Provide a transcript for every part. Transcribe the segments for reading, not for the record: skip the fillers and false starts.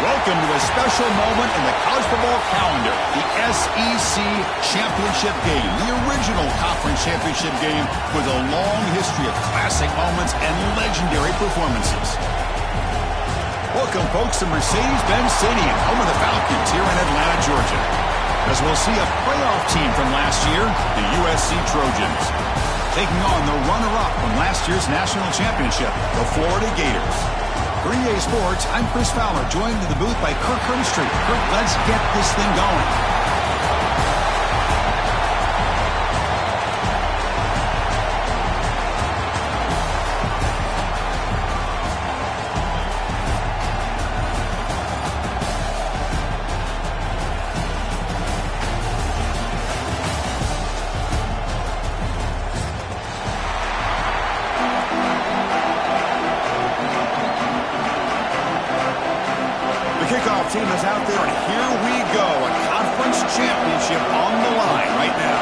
Welcome to a special moment in the college football calendar, the SEC Championship Game, the original conference championship game with a long history of classic moments and legendary performances. Welcome, folks, to Mercedes-Benz Stadium, home of the Falcons here in Atlanta, Georgia, as we'll see a playoff team from last year, the USC Trojans, taking on the runner-up from last year's national championship, the Florida Gators. For EA Sports, I'm Chris Fowler, joined in the booth by Kirk Hermstreet. Kirk, let's get this thing going. Kickoff team is out there, and here we go. A conference championship on the line right now.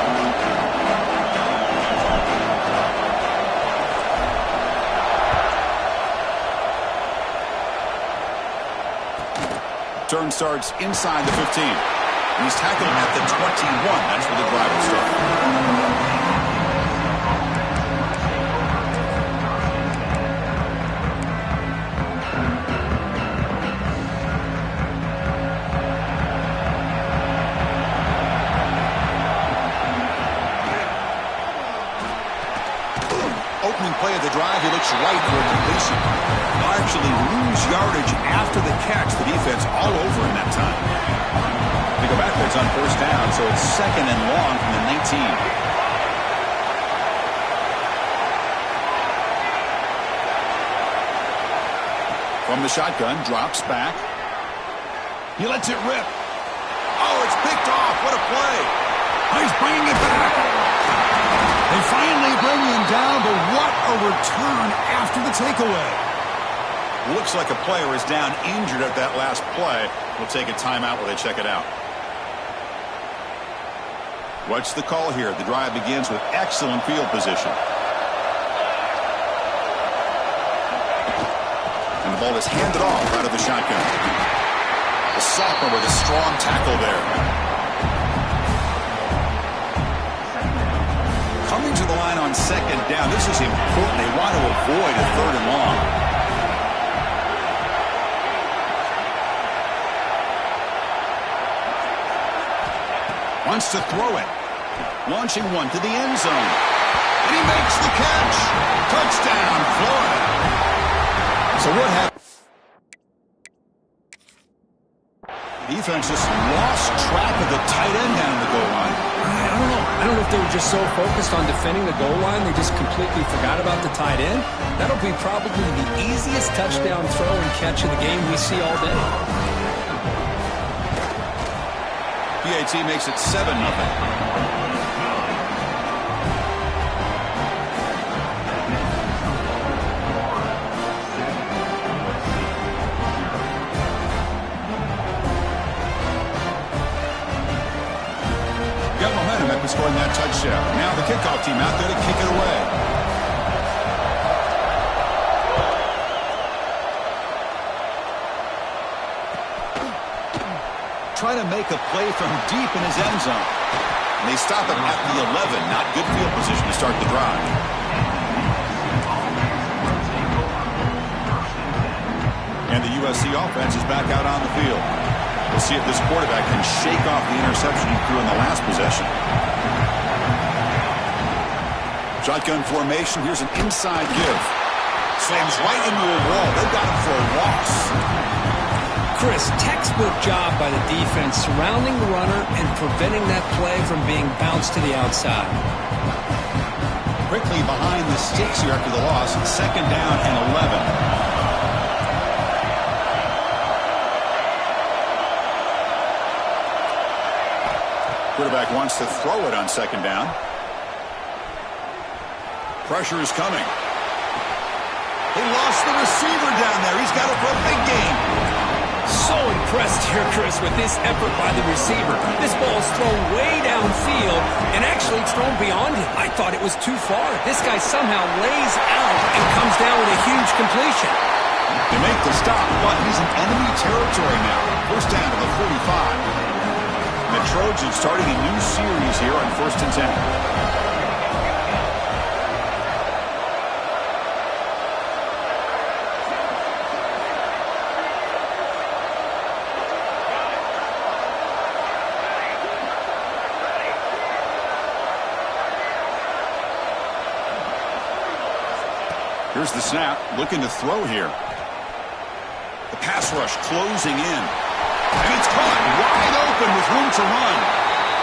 Turn starts inside the 15. He's tackled at the 21. That's where the drive will start. Opening play of the drive, he looks right for a completion. They'll actually lose yardage after the catch. The defense all over him that time. They go backwards on first down, so it's second and long from the 19. From the shotgun, drops back. He lets it rip. Oh, it's picked off. What a play. Oh, he's bringing it back. They finally bring him down, but what a return after the takeaway. Looks like a player is down injured at that last play. We'll take a timeout while they check it out. What's the call here? The drive begins with excellent field position. And the ball is handed off out of the shotgun. The sophomore with a strong tackle there. Coming to the line on second down. This is important. They want to avoid a third and long. Wants to throw it. Launching one to the end zone. And he makes the catch. Touchdown, Florida. So what happened? Defense just lost track of the tight end down the goal line. I don't know if they were just so focused on defending the goal line they just completely forgot about the tight end. That'll be probably the easiest touchdown throw and catch of the game we see all day. PAT makes it 7-0. scoring that touchdown. Now the kickoff team out there to kick it away. Trying to make a play from deep in his end zone. And they stop it at the 11. Not good field position to start the drive. And the USC offense is back out on the field. We'll see if this quarterback can shake off the interception he threw in the last possession. Shotgun formation. Here's an inside give. Slams right into a wall. They've got him for a loss. Chris, textbook job by the defense surrounding the runner and preventing that play from being bounced to the outside. Quickly behind the sticks here after the loss. 2nd down and 11. Quarterback wants to throw it on 2nd down. Pressure is coming. They lost the receiver down there. He's got it for a big game. So impressed here, Chris, with this effort by the receiver. This ball is thrown way downfield, and actually it's thrown beyond him. I thought it was too far. This guy somehow lays out and comes down with a huge completion. They make the stop, but he's in enemy territory now. 1st down to the 45. The Trojans starting a new series here on 1st and 10. Here's the snap, looking to throw here. The pass rush closing in. And it's caught wide open with room to run.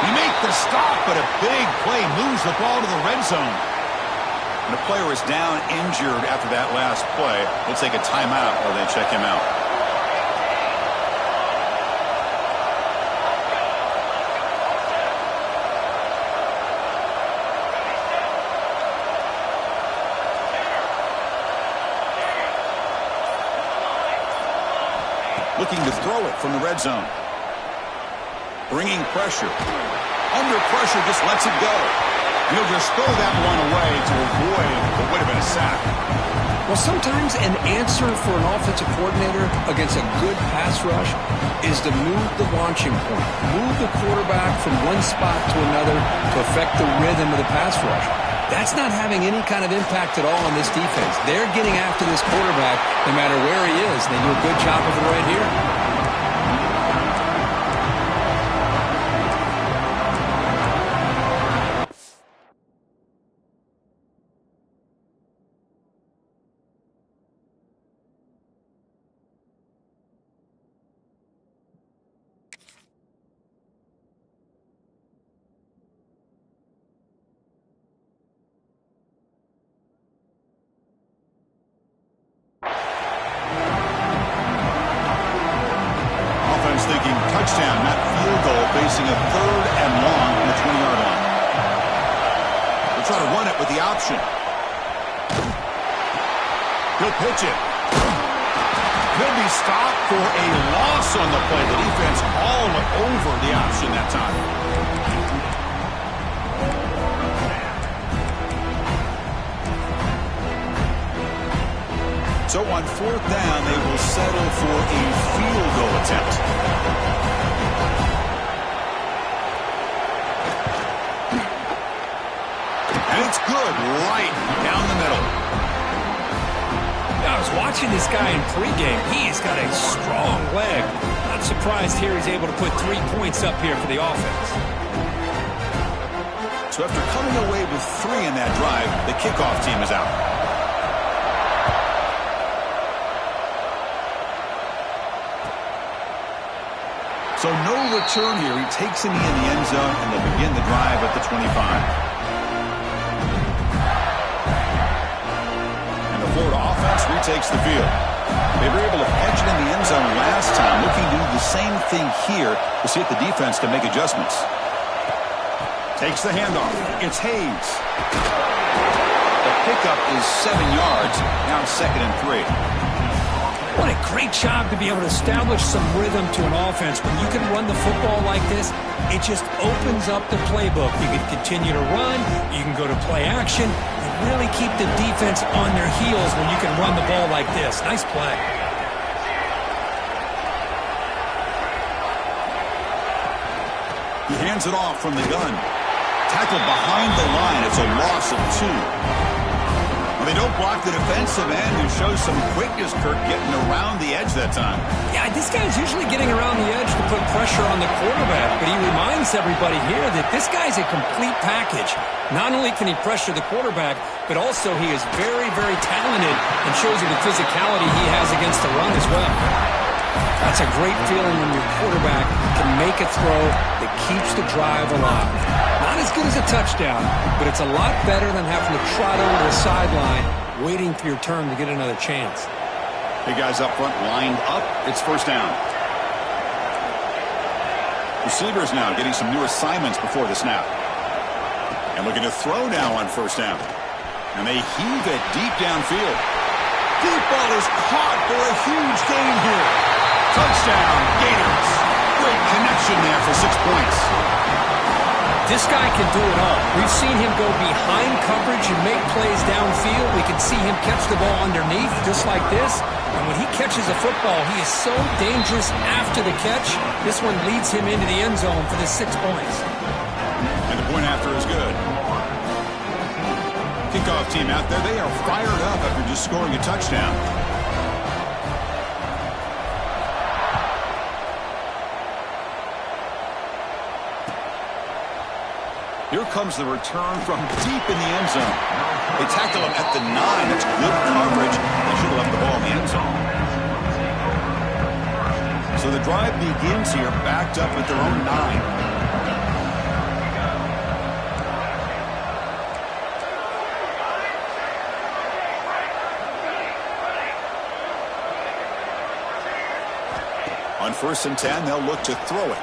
You make the stop, but a big play moves the ball to the red zone. And the player is down injured after that last play. We'll take a timeout while they check him out. Looking to throw it from the red zone. Bringing pressure. Under pressure, just lets it go. He'll just throw that one away to avoid what would have been a sack. Well, sometimes an answer for an offensive coordinator against a good pass rush is to move the launching point. Move the quarterback from one spot to another to affect the rhythm of the pass rush. That's not having any kind of impact at all on this defense. They're getting after this quarterback no matter where he is. They do a good job of it right here. Thinking touchdown, not field goal, facing a 3rd and long on the 20-yard line. They'll try to run it with the option. He'll pitch it. He'll be stopped for a loss on the play. The defense all over the option that time. So on 4th down, they will settle for a field goal attempt. And it's good right down the middle. I was watching this guy in pregame. He's got a strong leg. Not surprised here he's able to put 3 points up here for the offense. So after coming away with 3 in that drive, the kickoff team is out. So no return here. He takes a knee in the end zone, and they'll begin the drive at the 25. And the Florida offense retakes the field. They were able to catch it in the end zone last time, looking to do the same thing here to see if the defense can make adjustments. Takes the handoff. It's Hayes. The pickup is 7 yards. Now 2nd and 3. What a Great job to be able to establish some rhythm to an offense. When you can run the football like this, it just opens up the playbook. You can continue to run, you can go to play action, and really keep the defense on their heels when you can run the ball like this. Nice play. He hands it off from the gun. Tackled behind the line. It's a loss of 2. Well, they don't block the defensive end, who shows some quickness, Kirk, getting around the edge that time. Yeah, this guy's usually getting around the edge to put pressure on the quarterback, but he reminds everybody here that this guy's a complete package. Not only can he pressure the quarterback, but also he is very, very talented and shows you the physicality he has against the run as well. That's a great feeling when your quarterback can make a throw that keeps the drive alive. Not as good as a touchdown, but it's a lot better than having to trot over the sideline waiting for your turn to get another chance. Hey, guys up front lined up. It's first down. Receivers now getting some new assignments before the snap. And looking to throw now on first down. And they heave it deep downfield. Deep ball is caught for a huge gain here. Touchdown, Gators. Great connection there for 6 points. This guy can do it all. We've seen him go behind coverage and make plays downfield. We can see him catch the ball underneath just like this. And when he catches a football, he is so dangerous after the catch. This one leads him into the end zone for the 6 points. And the point after is good. Kickoff team out there, they are fired up after just scoring a touchdown. Here comes the return from deep in the end zone. They tackle him at the 9. That's good coverage. They should have left the ball in the end zone. So the drive begins here, backed up at their own 9. On first and 10, they'll look to throw it.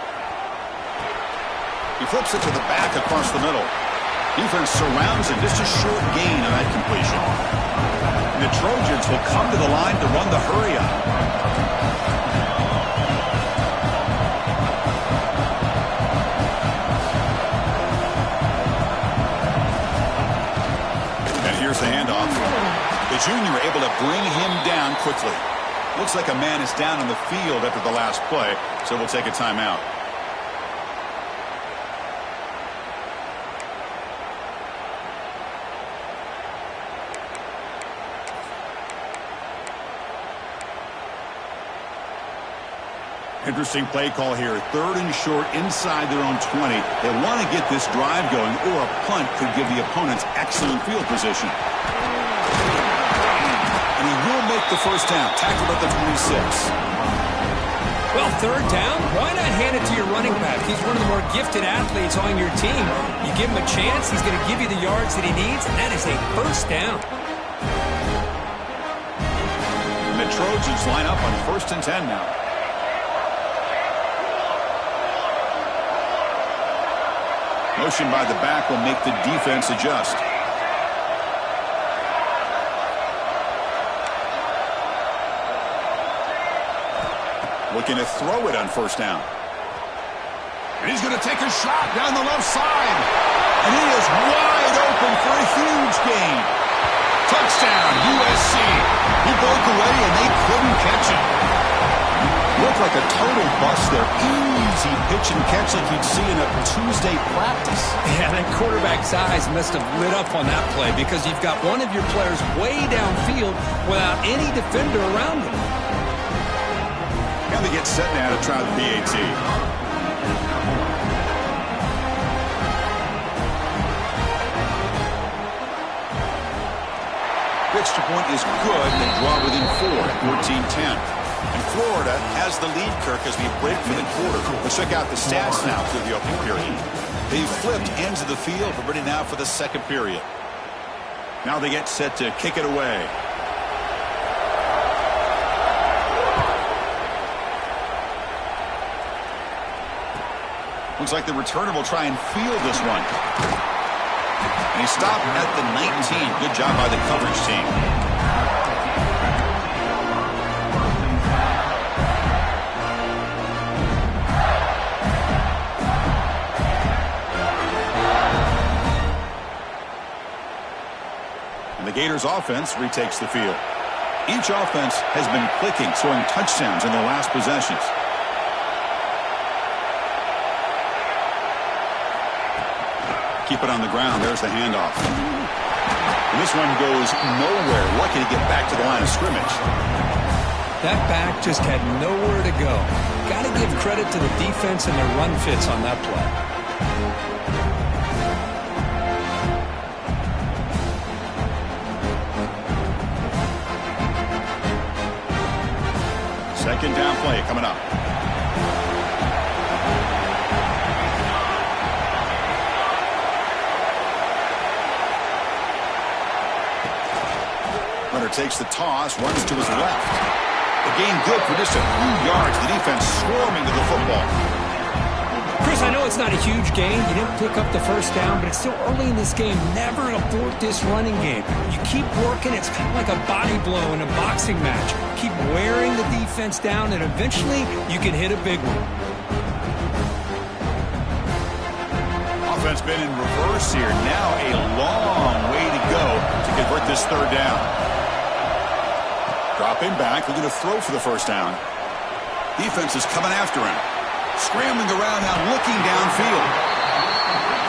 He flips it to the back across the middle. Defense surrounds him. Just a short gain on that completion. And the Trojans will come to the line to run the hurry up. And here's the handoff. The junior able to bring him down quickly. Looks like a man is down on the field after the last play, so we'll take a timeout. Interesting play call here. 3rd and short inside their own 20. They want to get this drive going, or a punt could give the opponents excellent field position. And he will make the first down. Tackled at the 26. Well, 3rd down, why not hand it to your running back? He's one of the more gifted athletes on your team. You give him a chance, he's going to give you the yards that he needs, and that is a first down. And the Trojans line up on first and 10 now. Motion by the back will make the defense adjust. Looking to throw it on first down. And he's going to take a shot down the left side. And he is wide open for a huge gain. Touchdown, USC. He broke away and they couldn't catch him. Looked like a total bust there. Easy pitch and catch like you'd see in a Tuesday practice. Yeah, that quarterback's eyes must have lit up on that play because you've got one of your players way downfield without any defender around him. Now they get set now to try the PAT. Extra point is good. They draw within 4, 14-10. And Florida has the lead, Kirk, as we break for the quarter. Let's check out the stats now through the opening period. They've flipped ends of the field, but ready now for the second period. Now they get set to kick it away. Looks like the returner will try and field this one. And he stopped at the 19. Good job by the coverage team. Niners offense retakes the field. Each offense has been clicking, scoring touchdowns in their last possessions. Keep it on the ground. There's the handoff. And this one goes nowhere. Lucky to get back to the line of scrimmage. That back just had nowhere to go. Got to give credit to the defense and their run fits on that play. Second down play coming up. Runner takes the toss, runs to his left. The gain good for just a few yards. The defense swarming to the football. Chris, I know it's not a huge gain. You didn't pick up the first down, but it's still early in this game. Never abort this running game. You keep working. It's kind of like a body blow in a boxing match. Keep wearing the defense down, and eventually you can hit a big one. Offense been in reverse here. Now a long way to go to convert this third down. Dropping back, looking to throw for the first down. Defense is coming after him. Scrambling around now, looking downfield.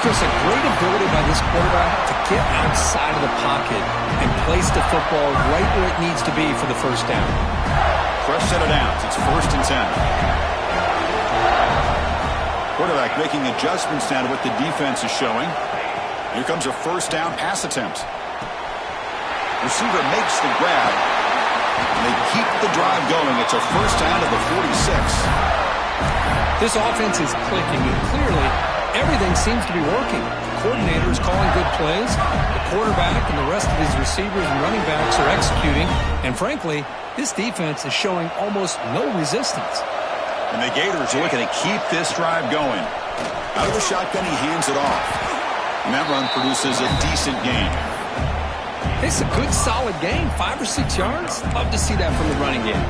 Chris, a great ability by this quarterback to get outside of the pocket and place the football right where it needs to be for the first down. Fresh set of downs. It's 1st and 10. Quarterback making adjustments now to what the defense is showing. Here comes a first down pass attempt. Receiver makes the grab. And they keep the drive going. It's a first down to the 46. This offense is clicking, and clearly everything seems to be working. The coordinator is calling good plays. The quarterback and the rest of his receivers and running backs are executing. And frankly, this defense is showing almost no resistance. And the Gators are looking to keep this drive going. Out of the shotgun, he hands it off. And that run produces a decent gain. It's a good, solid game. 5 or 6 yards. Love to see that from the running game.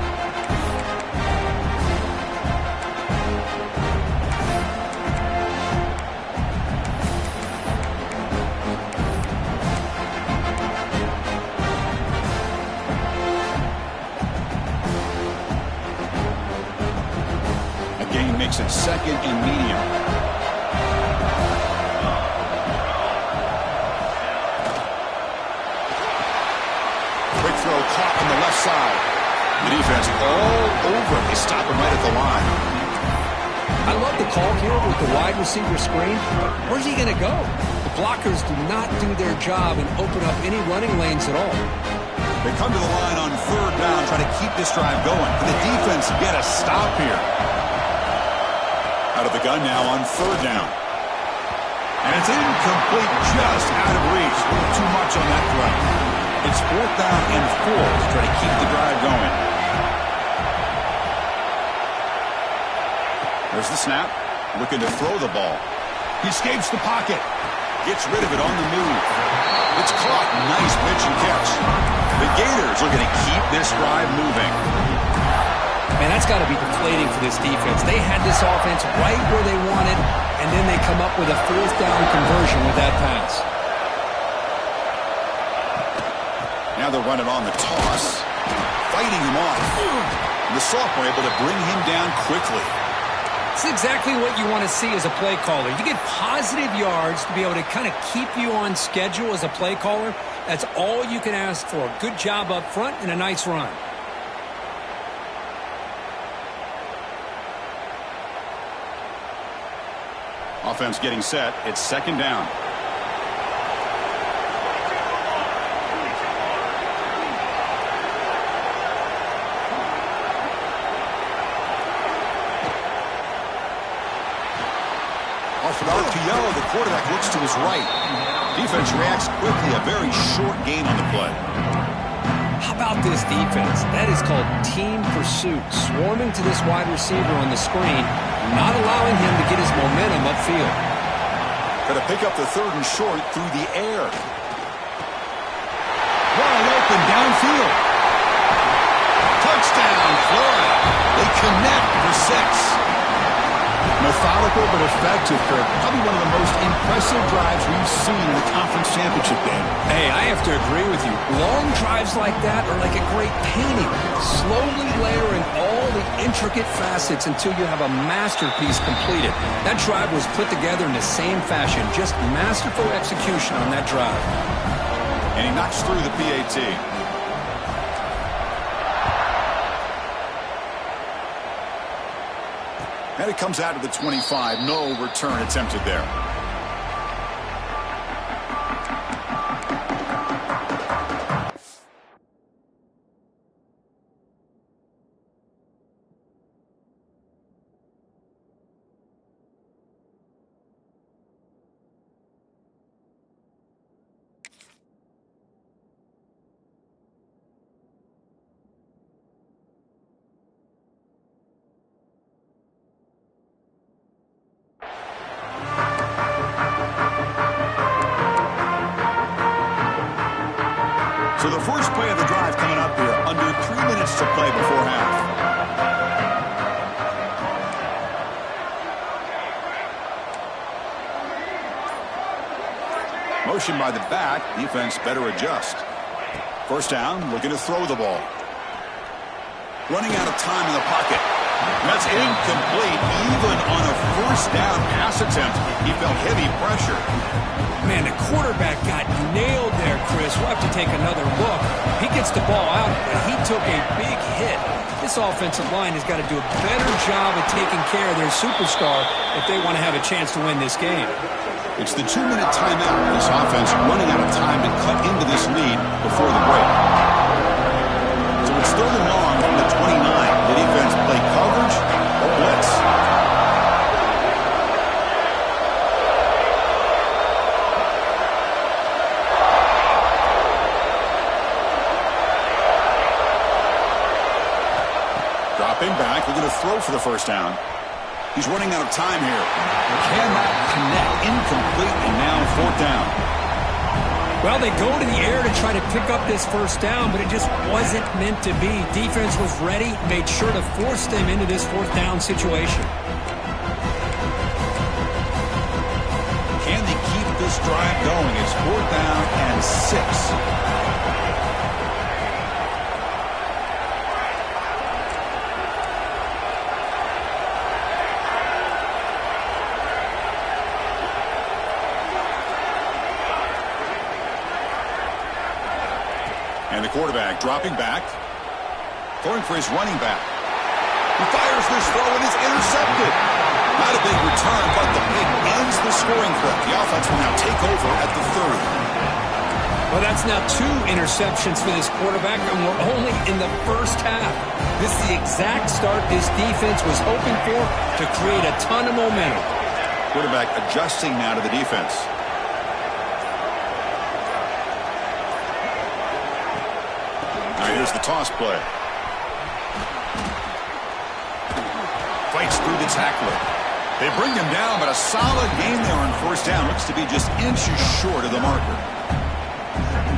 A gain makes it 2nd and medium. Caught on the left side. The defense all over. They stop him right at the line. I love the call here with the wide receiver screen. Where's he going to go? The blockers do not do their job and open up any running lanes at all. They come to the line on 3rd down, trying to keep this drive going. Can the defense get a stop here? Out of the gun now on 3rd down. And it's incomplete, just out of reach. A little too much on that throw. It's 4th down and 4 to try to keep the drive going. There's the snap. Looking to throw the ball. He escapes the pocket. Gets rid of it on the move. It's caught. Nice pitch and catch. The Gators are going to keep this drive moving. Man, that's got to be deflating for this defense. They had this offense right where they wanted, and then they come up with a 4th down conversion with that pass. Now they're running on the toss, fighting him off. And the sophomore able to bring him down quickly. It's exactly what you want to see as a play caller. You get positive yards to be able to kind of keep you on schedule as a play caller. That's all you can ask for. Good job up front and a nice run. Offense getting set. It's 2nd down. Off an RPO, the quarterback looks to his right. Defense reacts quickly. A very short gain on the play. How about this defense? That is called team pursuit. Swarming to this wide receiver on the screen, not allowing him to get his momentum upfield. Got to pick up the 3rd and short through the air. Wide open downfield. Touchdown, Florida. They connect for 6. Methodical but effective, Kirk. Probably one of the most impressive drives we've seen in the conference championship game. Hey, I have to agree with you. Long drives like that are like a great painting. Slowly layering all the intricate facets until you have a masterpiece completed. That drive was put together in the same fashion. Just masterful execution on that drive. And he knocks through the PAT. And it comes out of the 25. No return attempted there. So the first play of the drive coming up here. Under 3 minutes to play before half. Motion by the back. Defense better adjust. First down, looking to throw the ball. Running out of time in the pocket. That's incomplete. Even on a first down pass attempt, he felt heavy pressure. Man, the quarterback got nailed there, Chris. We'll have to take another look. He gets the ball out, but he took a big hit. This offensive line has got to do a better job of taking care of their superstar if they want to have a chance to win this game. It's the 2-minute timeout. This offense running out of time to cut into this lead before the break. So it's third and long from the 29. The defense play coverage or blitz. Dropping back, we're going to throw for the first down. He's running out of time here. Cannot connect. Incomplete, and now fourth down. Well, they go to the air to try to pick up this first down, but it just wasn't meant to be. Defense was ready, made sure to force them into this fourth down situation. Can they keep this drive going? It's fourth down and 6. And the quarterback dropping back, throwing for his running back. He fires this throw and is intercepted. Not a big return, but the pick ends the scoring clip. The offense will now take over at the 30. Well, that's now 2 interceptions for this quarterback, and we're only in the first half. This is the exact start this defense was hoping for to create a ton of momentum. Quarterback adjusting now to the defense. Here's the toss play. Fights through the tackler. They bring him down, but a solid game there on first down. Looks to be just inches short of the marker.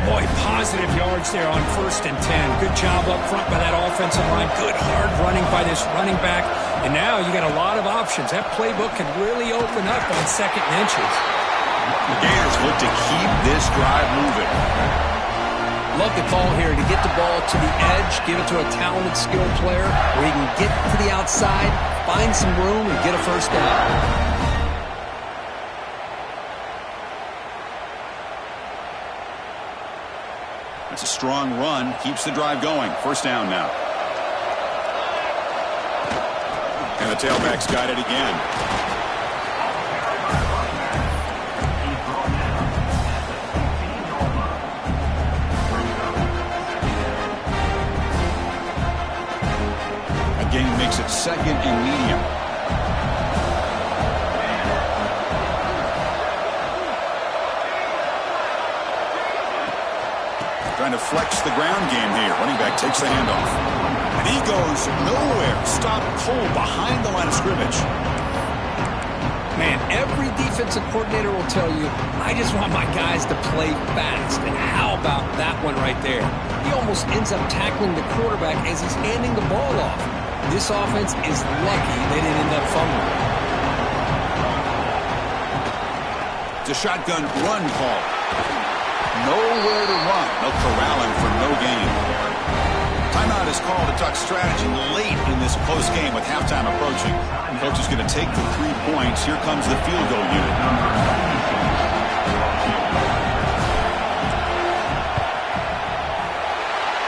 Boy, positive yards there on 1st and 10. Good job up front by that offensive line. Good hard running by this running back. And now you got a lot of options. That playbook can really open up on 2nd and inches. The Gators look to keep this drive moving. Love the call here to get the ball to the edge, give it to a talented, skilled player where he can get to the outside, find some room, and get a first down. That's a strong run, keeps the drive going. First down now. And the tailback's got it again. Game makes it 2nd and medium. Trying to flex the ground game here. Running back takes the handoff. And he goes nowhere. Stopped cold behind the line of scrimmage. Man, every defensive coordinator will tell you, I just want my guys to play fast. And how about that one right there? He almost ends up tackling the quarterback as he's handing the ball off. This offense is lucky they didn't end up fumbling. It's a shotgun run call. Nowhere to run. No corralling for no gain. Timeout is called to talk strategy late in this close game with halftime approaching. The coach is going to take the 3 points. Here comes the field goal unit.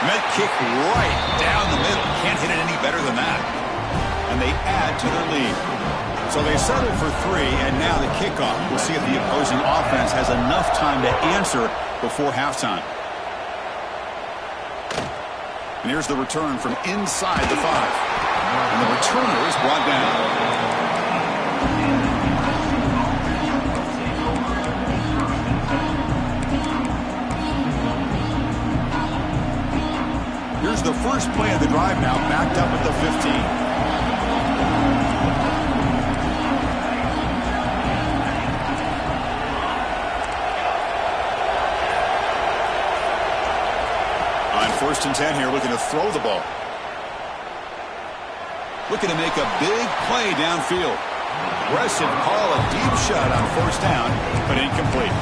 Met kick right down the middle. Can't hit it any better than that. And they add to their lead. So they settle for 3, and now the kickoff. We'll see if the opposing offense has enough time to answer before halftime. And here's the return from inside the 5. And the returner is brought down. Here's the first play of the drive now, backed up at the 15. First and 10 here, looking to throw the ball. Looking to make a big play downfield. Aggressive call, a deep shot on first down, but incomplete.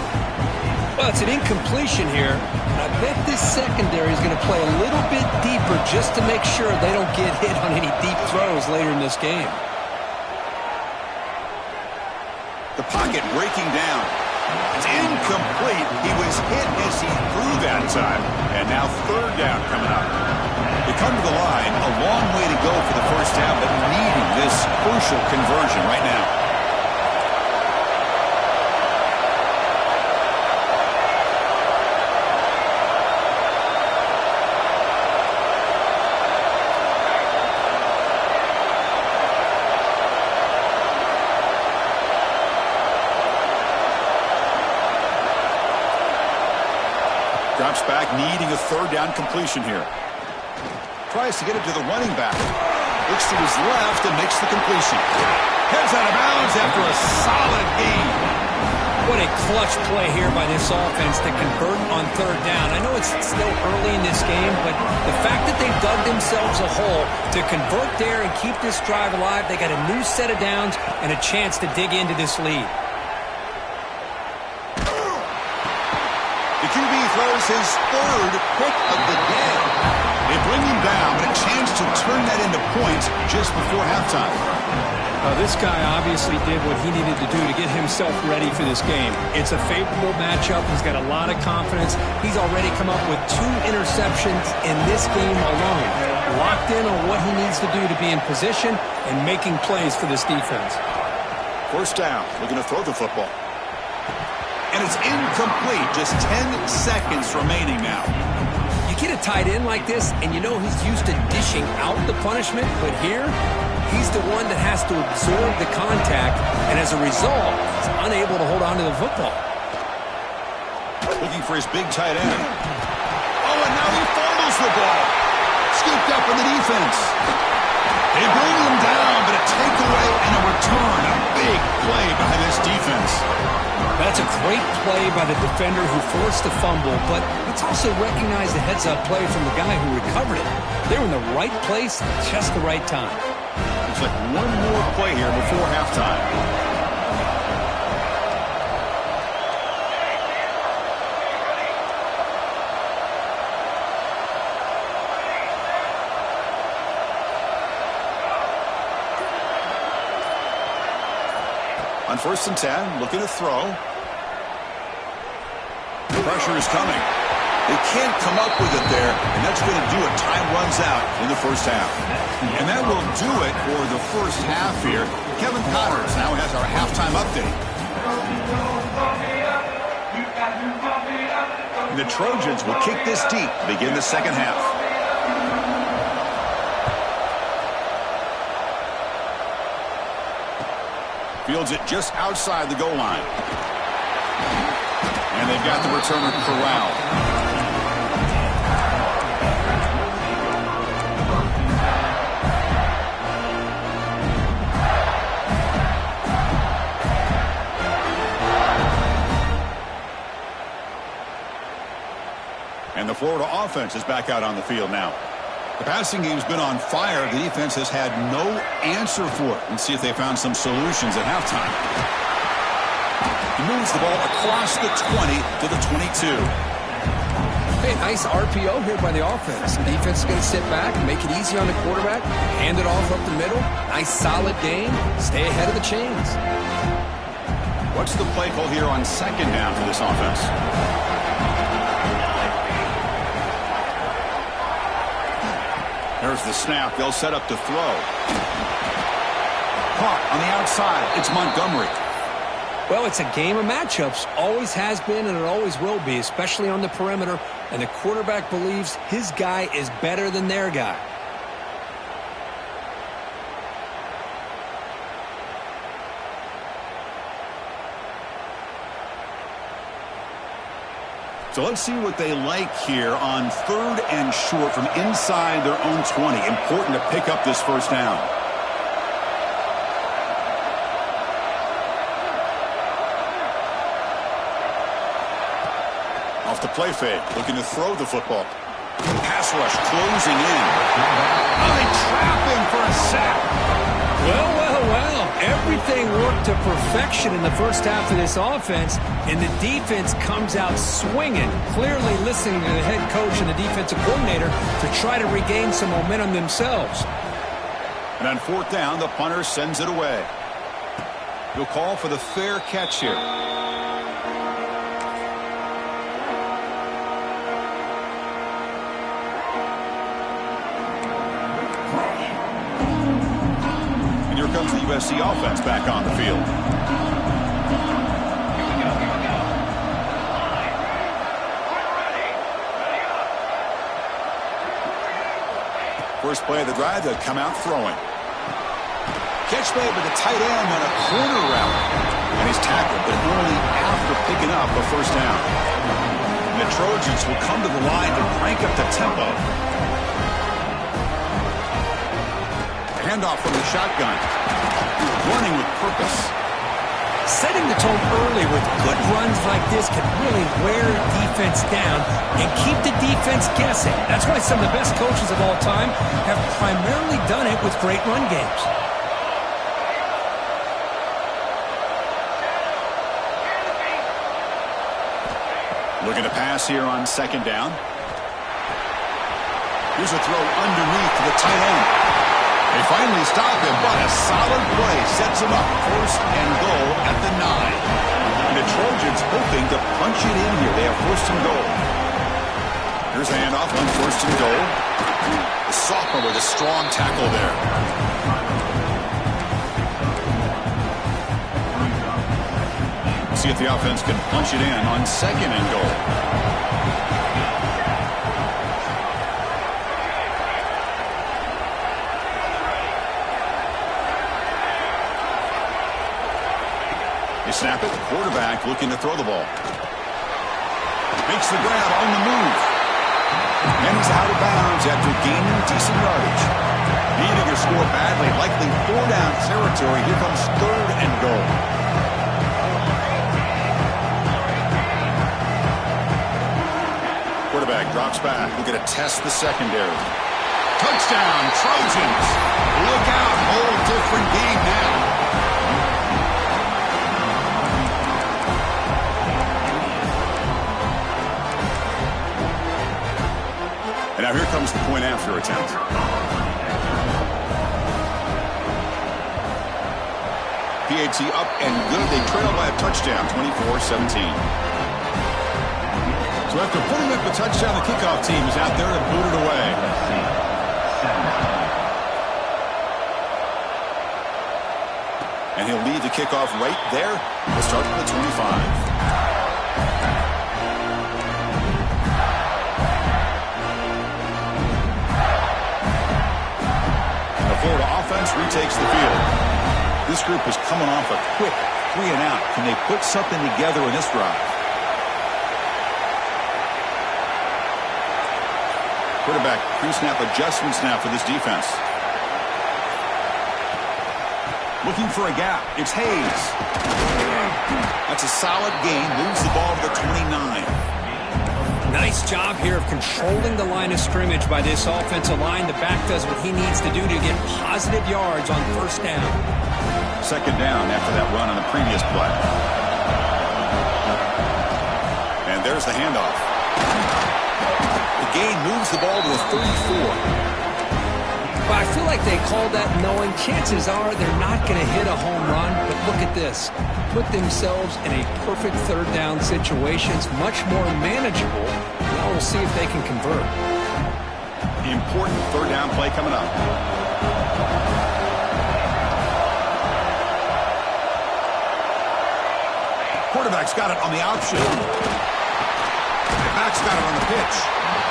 Well, it's an incompletion here. I bet this secondary is going to play a little bit deeper just to make sure they don't get hit on any deep throws later in this game. The pocket breaking down. It's incomplete. He was hit as he threw that time. And now third down coming up. They come to the line, a long way to go for the first down, but needing this crucial conversion right now. Drops back, needing a third down completion here. Tries to get it to the running back. Looks to his left and makes the completion. Heads out of bounds after a solid gain. What a clutch play here by this offense to convert on third down. I know it's still early in this game, but the fact that they've dug themselves a hole to convert there and keep this drive alive, they got a new set of downs and a chance to dig into this lead. The QB throws his third pick of the day. They bring him down, but a chance to turn that into points just before halftime. This guy obviously did what he needed to do to get himself ready for this game. It's a favorable matchup. He's got a lot of confidence. He's already come up with 2 interceptions in this game alone. Locked in on what he needs to do to be in position and making plays for this defense. First down, looking to throw the football. And it's incomplete. Just 10 seconds remaining now. You get a tight end like this, and you know he's used to dishing out the punishment, but here, he's the one that has to absorb the contact, and as a result, he's unable to hold on to the football. Looking for his big tight end. Oh, and now he fumbles the ball. Scooped up in the defense. They bring him down, but a takeaway and a return. A big play by this defense. That's a great play by the defender who forced the fumble, but let's also recognize the heads-up play from the guy who recovered it. They're in the right place at just the right time. Looks like one more play here before halftime. On first and 10, looking to throw. Pressure is coming. They can't come up with it there, and that's going to do it. Time runs out in the first half. And that will do it for the first half here. Kevin Connors now has our halftime update. And the Trojans will kick this deep to begin the second half. Fields it just outside the goal line. And they've got the returner corralled. And the Florida offense is back out on the field now. The passing game's been on fire. The defense has had no answer for it. Let's see if they found some solutions at halftime. He moves the ball across the 20 to the 22. Hey, nice RPO here by the offense. The defense is going to sit back and make it easy on the quarterback. Hand it off up the middle. Nice solid game. Stay ahead of the chains. What's the play call here on second down for this offense? There's the snap. They'll set up to throw. Caught on the outside. It's Montgomery. Well, it's a game of matchups. Always has been and it always will be, especially on the perimeter. And the quarterback believes his guy is better than their guy. So let's see what they like here on 3rd and short from inside their own 20. Important to pick up this first down. Off the play fake, looking to throw the football. Pass rush closing in. Oh, they trap him for a sack. Well, well, well. Everything worked to perfection in the first half of this offense, and the defense comes out swinging, clearly listening to the head coach and the defensive coordinator to try to regain some momentum themselves. And on 4th down, the punter sends it away. He'll call for the fair catch here. Comes the USC offense back on the field. First play of the drive, they'll come out throwing. Catch made by the tight end on a corner route. And he's tackled, but only after picking up a first down. And the Trojans will come to the line to crank up the tempo. Handoff from the shotgun. Running with purpose. Setting the tone early with good runs like this can really wear defense down and keep the defense guessing. That's why some of the best coaches of all time have primarily done it with great run games. Looking to pass here on 2nd down. Here's a throw underneath to the tight end. They finally stop him, but a solid play sets him up 1st and goal at the 9. And the Trojans hoping to punch it in here. They have 1st and goal. Here's a handoff on 1st and goal. The sophomore with a strong tackle there. See if the offense can punch it in on 2nd and goal. They snap it. Quarterback looking to throw the ball. Makes the grab on the move. And he's out of bounds after gaining decent yardage. Needing to score badly, likely 4-down territory. Here comes 3rd and goal. Quarterback drops back. We're going to test the secondary. Touchdown, Trojans. Look out. Whole different game now. And now here comes the point after attempt. PAT up and good. They trail by a touchdown, 24-17. So after putting up the touchdown, the kickoff team is out there to boot it away. And he'll lead the kickoff right there. We'll start at the 25. Florida offense retakes the field. This group is coming off a quick 3-and-out. Can they put something together in this drive? Quarterback pre-snap adjustments now for this defense. Looking for a gap. It's Hayes. That's a solid gain. Moves the ball to the 29. Nice job here of controlling the line of scrimmage by this offensive line. The back does what he needs to do to get positive yards on 1st down. 2nd down after that run on the previous play. There's the handoff. The gain moves the ball to a 34. But I feel like they called that knowing chances are they're not going to hit a home run. But look at this. Put themselves in a perfect third down situation. It's much more manageable. Now we'll see if they can convert. Important third down play coming up. Quarterback's got it on the option. The back's got it on the pitch.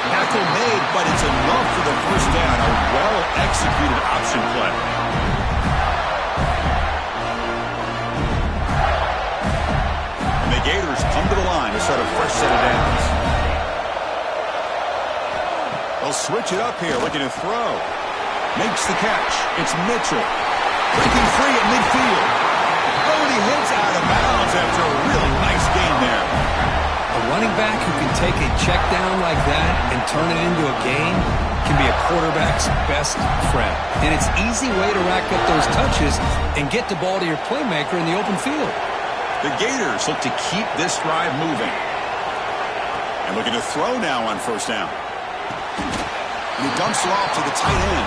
Tackle made, but it's enough for the first down. A well-executed option play. And the Gators come to the line to start a fresh set of downs. They'll switch it up here, looking to throw. Makes the catch. It's Mitchell. Breaking free at midfield. Oh, and he hits out of bounds after a really nice gain there. A running back who can take a check down like that and turn it into a gain can be a quarterback's best friend. And it's an easy way to rack up those touches and get the ball to your playmaker in the open field. The Gators look to keep this drive moving. And looking to throw now on first down. And he dumps it off to the tight end.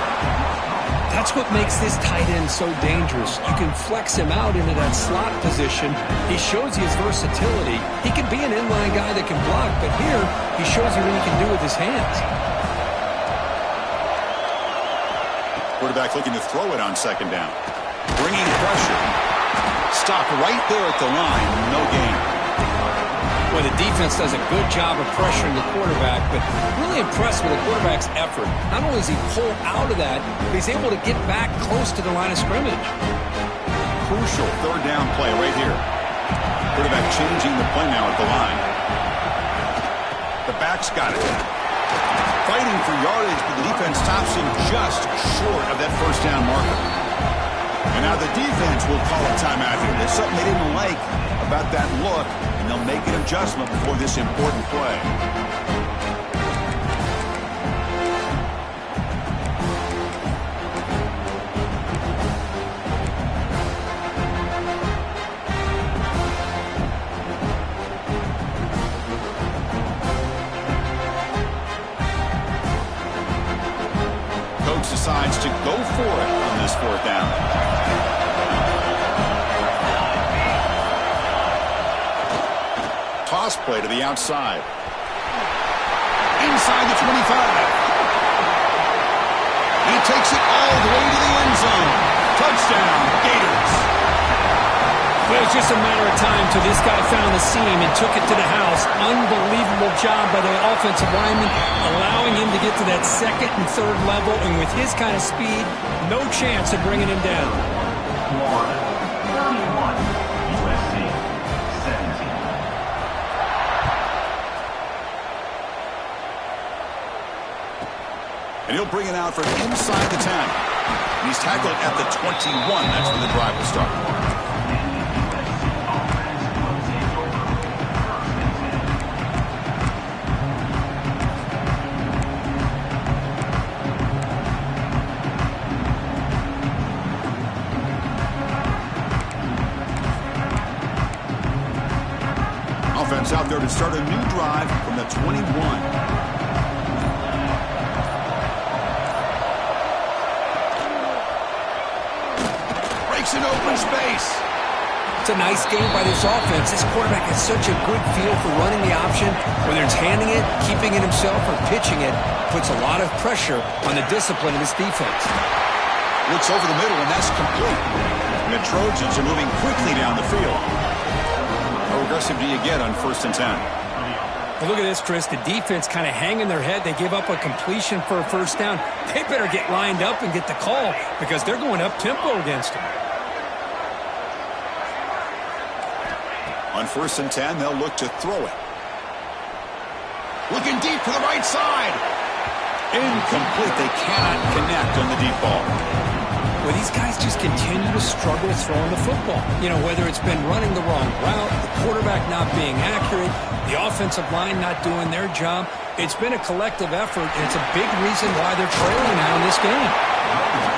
That's what makes this tight end so dangerous. You can flex him out into that slot position. He shows you his versatility. He can be an inline guy that can block, but here he shows you what he can do with his hands. Quarterback looking to throw it on second down. Bringing pressure. Stop right there at the line. No gain. Well, the defense does a good job of pressuring the quarterback, but really impressed with the quarterback's effort. Not only does he pull out of that, but he's able to get back close to the line of scrimmage. Crucial third down play right here. Quarterback changing the play now at the line. The back's got it. Fighting for yardage, but the defense stops him just short of that first down marker. And now the defense will call a timeout here. There's something they didn't like about that look, and they'll make an adjustment before this important play. Coach decides to go for it on this fourth down. Toss play to the outside. Inside the 25. He takes it all the way to the end zone. Touchdown, Gators. Well, it was just a matter of time till this guy found the seam and took it to the house. Unbelievable job by the offensive lineman, allowing him to get to that second and third level, and with his kind of speed, no chance of bringing him down. 31, USC 17. And he'll bring it out from inside the 10. And he's tackled at the 21. That's when the drive will start. Offense out there to start a new drive from the 21. In open space. It's a nice game by this offense. This quarterback has such a good feel for running the option, whether it's handing it, keeping it himself, or pitching it. Puts a lot of pressure on the discipline of this defense. Looks over the middle, and that's complete. And the Trojans are moving quickly down the field. How aggressive do you get on 1st and 10? Well, look at this, Chris. The defense kind of hanging their head. They give up a completion for a first down. They better get lined up and get the call because they're going up-tempo against them. On 1st and 10, they'll look to throw it. Looking deep to the right side. Incomplete. They cannot connect on the deep ball. Well, these guys just continue to struggle throwing the football. You know, whether it's been running the wrong route, the quarterback not being accurate, the offensive line not doing their job. It's been a collective effort, and it's a big reason why they're trailing now in this game.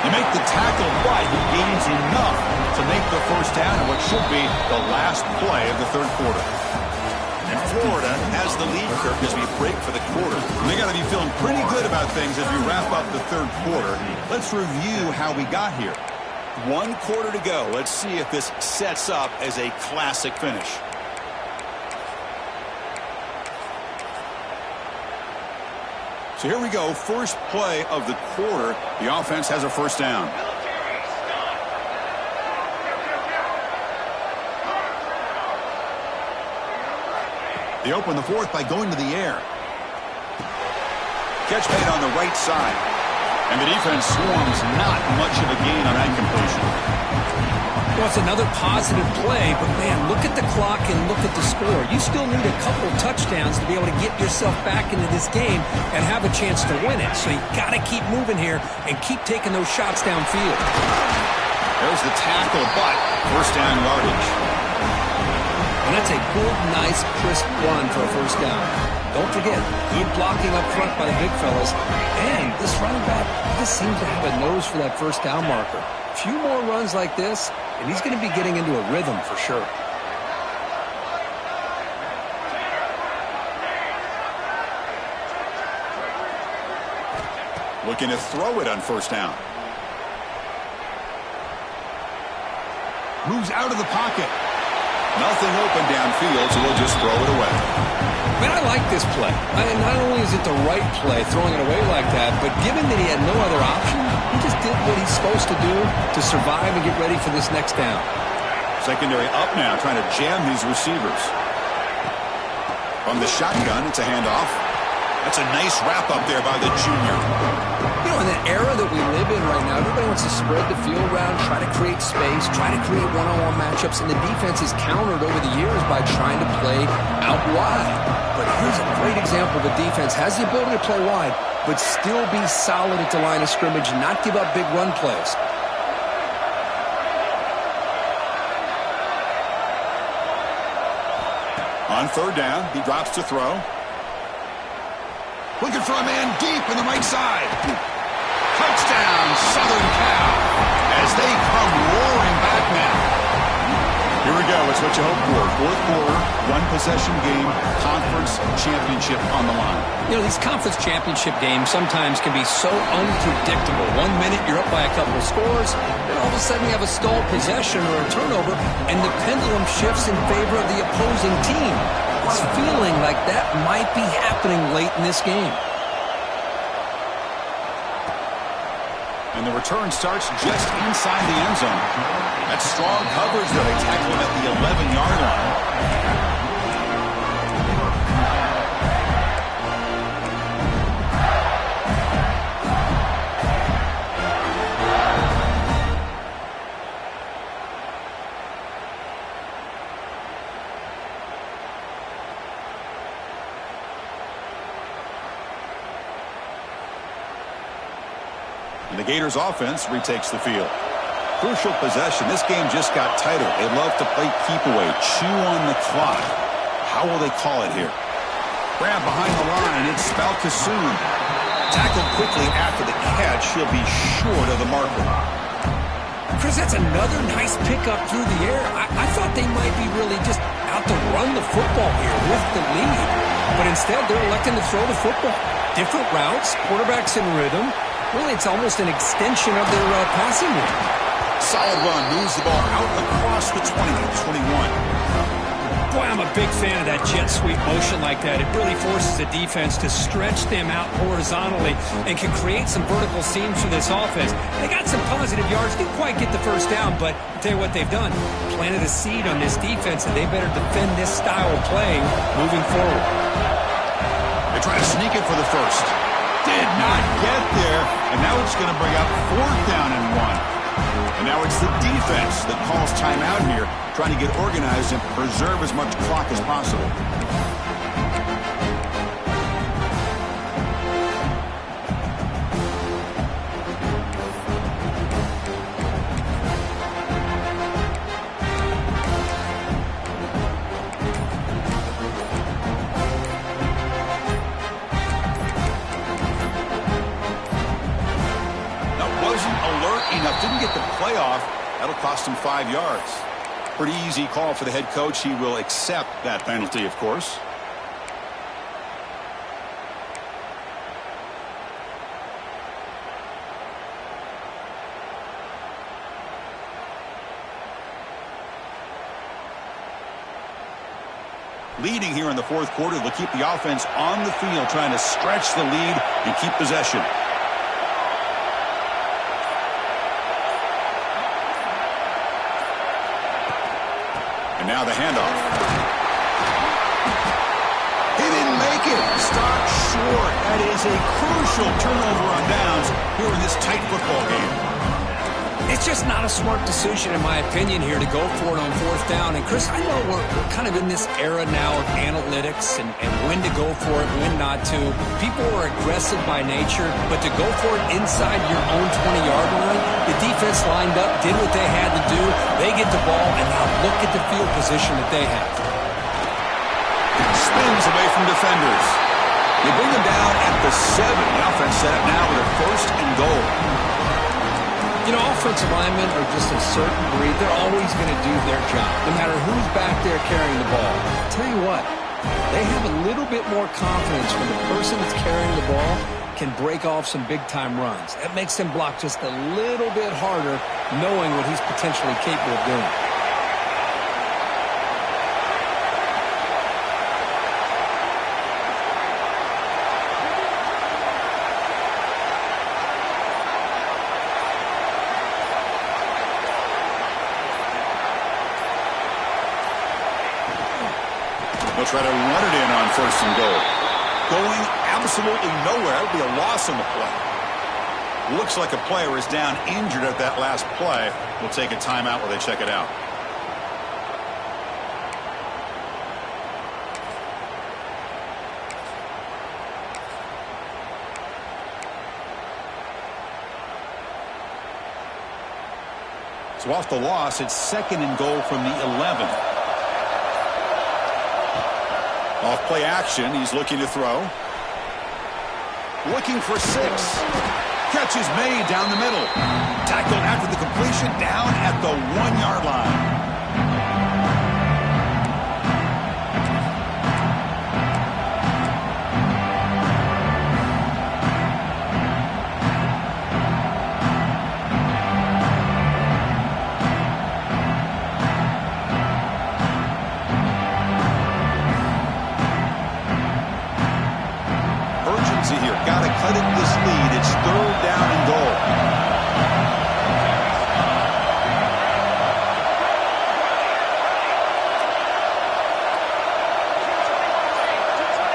You make the tackle, but he gains enough to make the first down in what should be the last play of the third quarter. And Florida has the lead, Kirk, as we break for the quarter. And they got to be feeling pretty good about things as we wrap up the third quarter. Let's review how we got here. 1 quarter to go. Let's see if this sets up as a classic finish. So here we go. First play of the quarter. The offense has a first down. They open the fourth by going to the air. Catch made on the right side. And the defense swarms not much of a gain on that completion. Well, it's another positive play, but man, look at the clock and look at the score. You still need a couple touchdowns to be able to get yourself back into this game and have a chance to win it. So you got to keep moving here and keep taking those shots downfield. There's the tackle, but first down yardage. And that's a good, nice, crisp run for a first down. Don't forget, good blocking up front by the big fellas. And this running back just seems to have a nose for that first down marker. A few more runs like this, and he's going to be getting into a rhythm for sure. Looking to throw it on first down. Moves out of the pocket. Nothing open downfield, so we'll just throw it away. Man, I like this play. Not only is it the right play, throwing it away like that, but given that he had no other option, he just did what he's supposed to do to survive and get ready for this next down. Secondary up now, trying to jam these receivers. From the shotgun, it's a handoff. That's a nice wrap up there by the junior. You know, in the era that we live in right now, everybody wants to spread the field around, try to create space, try to create one-on-one matchups, and the defense is countered over the years by trying to play out wide. But here's a great example of a defense has the ability to play wide, but still be solid at the line of scrimmage and not give up big run plays. On third down, he drops to throw. Looking for a man deep in the right side. Touchdown, Southern Cal, as they come roaring back now. Here we go. It's what you hope for. Fourth quarter, one-possession game, conference championship on the line. You know, these conference championship games sometimes can be so unpredictable. 1 minute you're up by a couple of scores, then all of a sudden you have a stalled possession or a turnover, and the pendulum shifts in favor of the opposing team. It's feeling like that might be happening late in this game. And the return starts just inside the end zone. That's strong coverage there. They tackle him at the 11-yard line. And the Gators offense retakes the field. Crucial possession. This game just got tighter. They love to play keep away, chew on the clock. How will they call it here? Grab behind the line. It's Balkasoon. Tackled quickly after the catch. He'll be short of the marker. Chris, that's another nice pickup through the air. I thought they might be really just out to run the football here with the lead. But instead, they're electing to throw the football. Different routes, quarterbacks in rhythm. Really, it's almost an extension of their passing game. Solid run. Moves the ball out across the 20, 21. Boy, I'm a big fan of that jet sweep motion like that. It really forces the defense to stretch them out horizontally and can create some vertical seams for this offense. They got some positive yards. Didn't quite get the first down, but I'll tell you what they've done. Planted a seed on this defense, and they better defend this style of playing moving forward. They try to sneak it for the first. Did not get there, and now it's going to bring up fourth down and 1. And now it's the defense that calls timeout here, trying to get organized and preserve as much clock as possible. Didn't get the playoff. That'll cost him 5 yards. Pretty easy call for the head coach. He will accept that penalty, of course. Leading here in the fourth quarter, they'll keep the offense on the field, trying to stretch the lead and keep possession. And now the handoff. He didn't make it. Stopped short. That is a crucial turnover on downs here in this tight football game. It's just not a smart decision, in my opinion, here to go for it on fourth down. And, Chris, I know we're kind of in this era now of analytics and when to go for it, when not to. People are aggressive by nature, but to go for it inside your own 20-yard line, the defense lined up, did what they had to do. They get the ball, and now look at the field position that they have. Spins away from defenders. They bring them down at the 7. The offense set up now with a first and goal. You know, offensive linemen are just a certain breed. They're always going to do their job, no matter who's back there carrying the ball. I'll tell you what, they have a little bit more confidence when the person that's carrying the ball can break off some big-time runs. That makes them block just a little bit harder, knowing what he's potentially capable of doing. They'll try to run it in on first and goal. Going absolutely nowhere. That would be a loss on the play. Looks like a player is down injured at that last play. We'll take a timeout while they check it out. So off the loss, it's second and goal from the 11. Off play action, he's looking to throw. Looking for 6. Catch is made down the middle. Tackled after the completion down at the 1-yard line. Cut in this lead. It's third down and goal.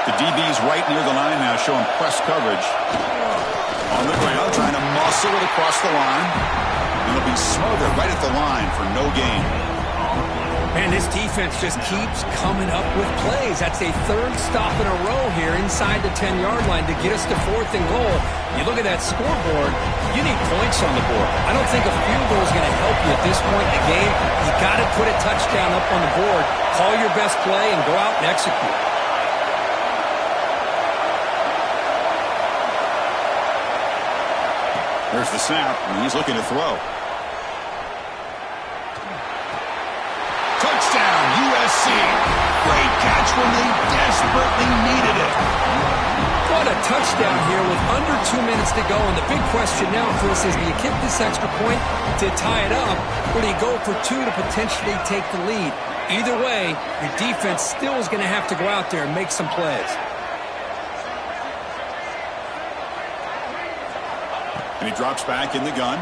The DB's right near the line now, showing press coverage. On the ground, trying to muscle it across the line. It'll be smothered right at the line for no gain. Man, this defense just keeps coming up with plays. That's a third stop in a row here inside the 10-yard line to get us to fourth and goal. You look at that scoreboard, you need points on the board. I don't think a field goal is going to help you at this point in the game. You got to put a touchdown up on the board, call your best play, and go out and execute. There's the snap, and he's looking to throw. Touchdown, USC. Great catch when they desperately needed it. What a touchdown here with under 2 minutes to go. And the big question now, Chris, is do you kick this extra point to tie it up, or do you go for 2 to potentially take the lead? Either way, your defense still is going to have to go out there and make some plays. And he drops back in the gun.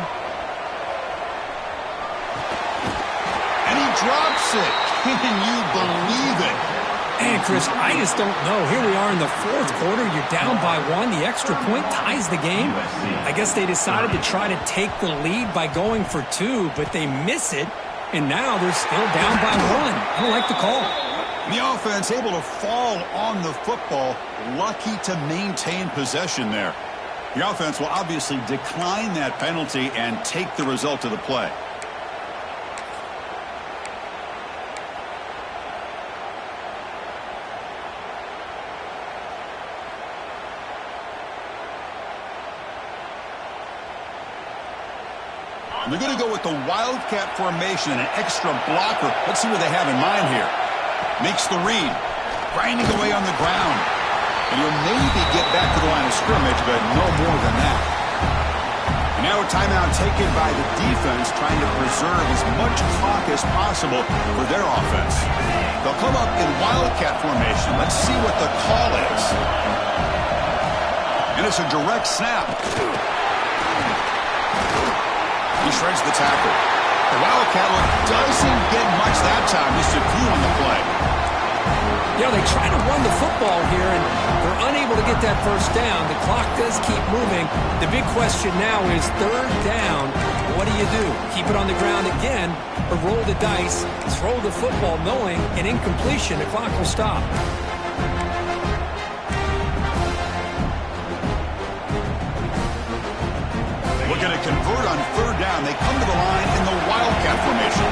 And he drops it. Can you believe it? Man, Chris, I just don't know. Here we are in the fourth quarter. You're down by 1. The extra point ties the game. I guess they decided to try to take the lead by going for 2, but they miss it, and now they're still down by 1. I don't like the call. The offense able to fall on the football. Lucky to maintain possession there. The offense will obviously decline that penalty and take the result of the play. They're going to go with the Wildcat formation and an extra blocker. Let's see what they have in mind here. Makes the read. Grinding away on the ground. And he'll maybe get back to the line of scrimmage, but no more than that. And now a timeout taken by the defense, trying to preserve as much clock as possible for their offense. They'll come up in Wildcat formation. Let's see what the call is. And it's a direct snap. He shreds the tackle. The Wildcat look doesn't get much that time, just a few on the play. Yeah, they try to run the football here, and they're unable to get that first down. The clock does keep moving. The big question now is third down. What do you do? Keep it on the ground again, or roll the dice, throw the football, knowing an incompletion, the clock will stop. Looking to convert on third down. They come to the line in the Wildcat formation.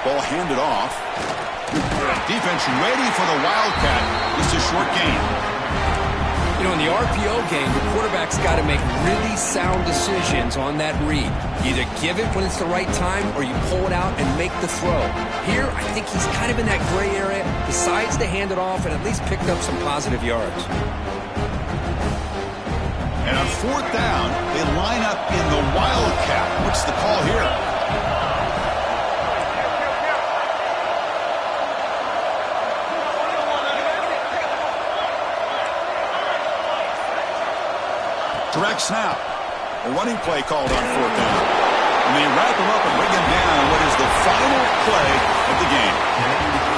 Ball handed off. Defense ready for the Wildcat. Just a short gain. You know, in the RPO game, the quarterback's got to make really sound decisions on that read. You either give it when it's the right time or you pull it out and make the throw. Here, I think he's kind of in that gray area, decides to hand it off and at least picked up some positive yards. And on fourth down, they line up in the Wildcat. What's the call here? Direct snap. A running play called on fourth down. And they wrap him up and bring him down on what is the final play of the game.